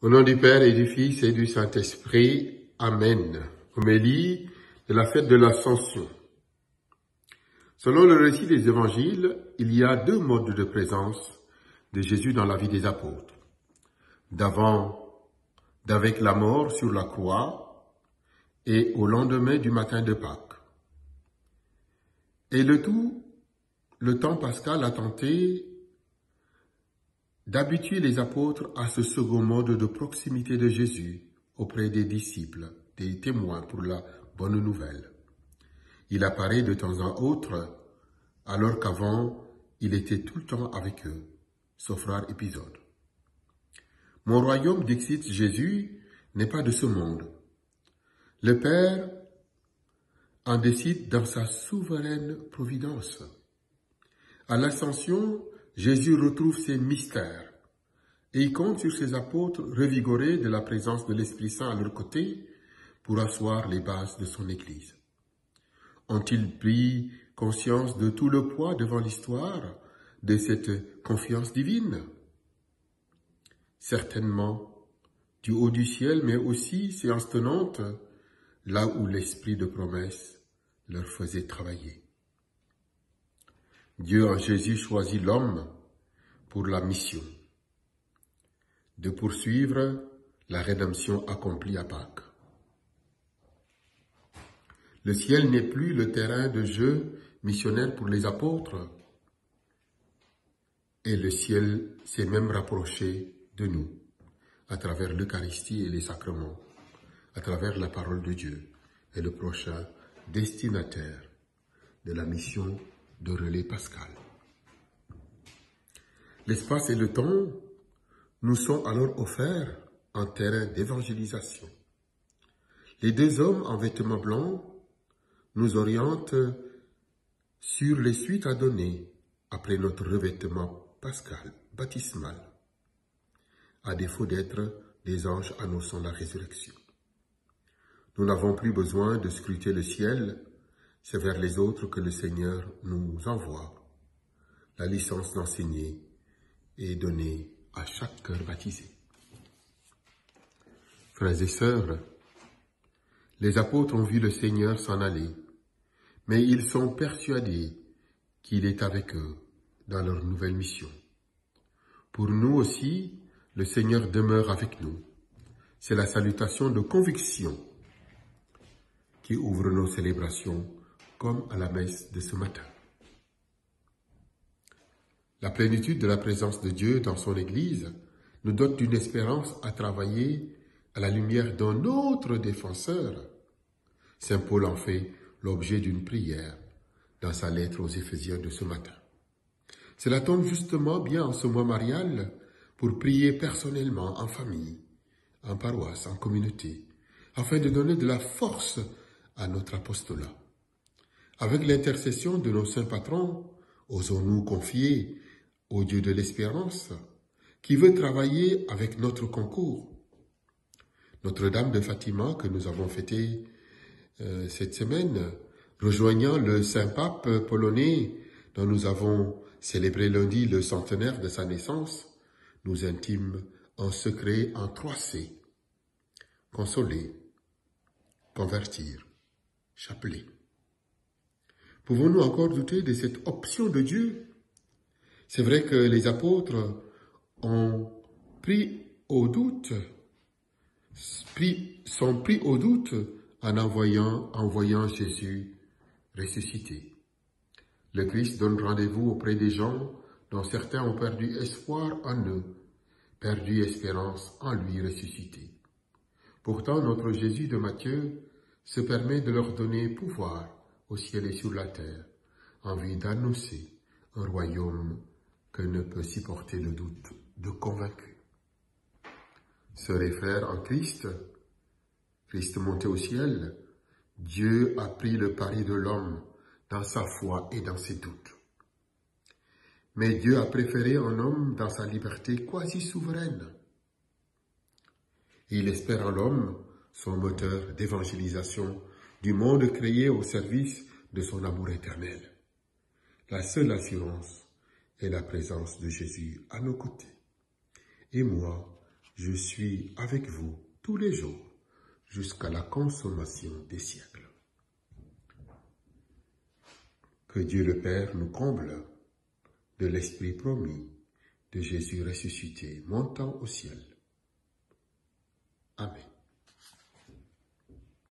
Au nom du Père et du Fils et du Saint-Esprit. Amen. Homélie de la fête de l'Ascension. Selon le récit des évangiles, il y a deux modes de présence de Jésus dans la vie des apôtres. D'avec la mort sur la croix et au lendemain du matin de Pâques. Et le temps pascal a tenté d'habituer les apôtres à ce second mode de proximité de Jésus auprès des disciples, des témoins pour la bonne nouvelle. Il apparaît de temps en autre, alors qu'avant, il était tout le temps avec eux, sauf rare épisode. Mon royaume, dit Jésus, n'est pas de ce monde. Le Père en décide dans sa souveraine providence. À l'ascension, Jésus retrouve ses mystères et il compte sur ses apôtres revigorés de la présence de l'Esprit Saint à leur côté pour asseoir les bases de son Église. Ont-ils pris conscience de tout le poids devant l'histoire de cette confiance divine? Certainement, du haut du ciel, mais aussi, séance tenante, là où l'esprit de promesse leur faisait travailler. Dieu en Jésus choisit l'homme pour la mission de poursuivre la rédemption accomplie à Pâques. Le ciel n'est plus le terrain de jeu missionnaire pour les apôtres, et le ciel s'est même rapproché de nous, à travers l'Eucharistie et les sacrements, à travers la parole de Dieu et le prochain destinataire de la mission de relais pascal. L'espace et le temps nous sont alors offerts en terrain d'évangélisation. Les deux hommes en vêtements blancs nous orientent sur les suites à donner après notre revêtement pascal, baptismal, à défaut d'être des anges annonçant la résurrection. Nous n'avons plus besoin de scruter le ciel, c'est vers les autres que le Seigneur nous envoie. La licence d'enseigner est donnée à chaque cœur baptisé. Frères et sœurs, les apôtres ont vu le Seigneur s'en aller, mais ils sont persuadés qu'il est avec eux dans leur nouvelle mission. Pour nous aussi, le Seigneur demeure avec nous. C'est la salutation de conviction qui ouvre nos célébrations, comme à la messe de ce matin. La plénitude de la présence de Dieu dans son Église nous dote d'une espérance à travailler à la lumière d'un autre défenseur. Saint Paul en fait l'objet d'une prière dans sa lettre aux Éphésiens de ce matin. Cela tombe justement bien en ce mois marial pour prier personnellement, en famille, en paroisse, en communauté, afin de donner de la force à notre apostolat. Avec l'intercession de nos saints patrons, osons-nous confier au Dieu de l'espérance, qui veut travailler avec notre concours. Notre-Dame de Fatima, que nous avons fêtée cette semaine, rejoignant le Saint-Pape polonais, dont nous avons célébré lundi le centenaire de sa naissance, nous intime en secret en 3 C. Consoler, convertir, chappeler. Pouvons-nous encore douter de cette option de Dieu? C'est vrai que les apôtres sont pris au doute en voyant Jésus ressuscité. Le Christ donne rendez-vous auprès des gens dont certains ont perdu espoir en eux, perdu espérance en lui ressuscité. Pourtant, notre Jésus de Matthieu se permet de leur donner pouvoir au ciel et sur la terre, en vue d'annoncer un royaume que ne peut supporter le doute de convaincus. Sœurs et frères en Christ, Christ monté au ciel, Dieu a pris le pari de l'homme dans sa foi et dans ses doutes. Mais Dieu a préféré un homme dans sa liberté quasi souveraine. Et il espère en l'homme son moteur d'évangélisation du monde créé au service de son amour éternel. La seule assurance est la présence de Jésus à nos côtés. Et moi, Je suis avec vous tous les jours, jusqu'à la consommation des siècles. Que Dieu le Père nous comble de l'Esprit promis de Jésus ressuscité montant au ciel. Amen.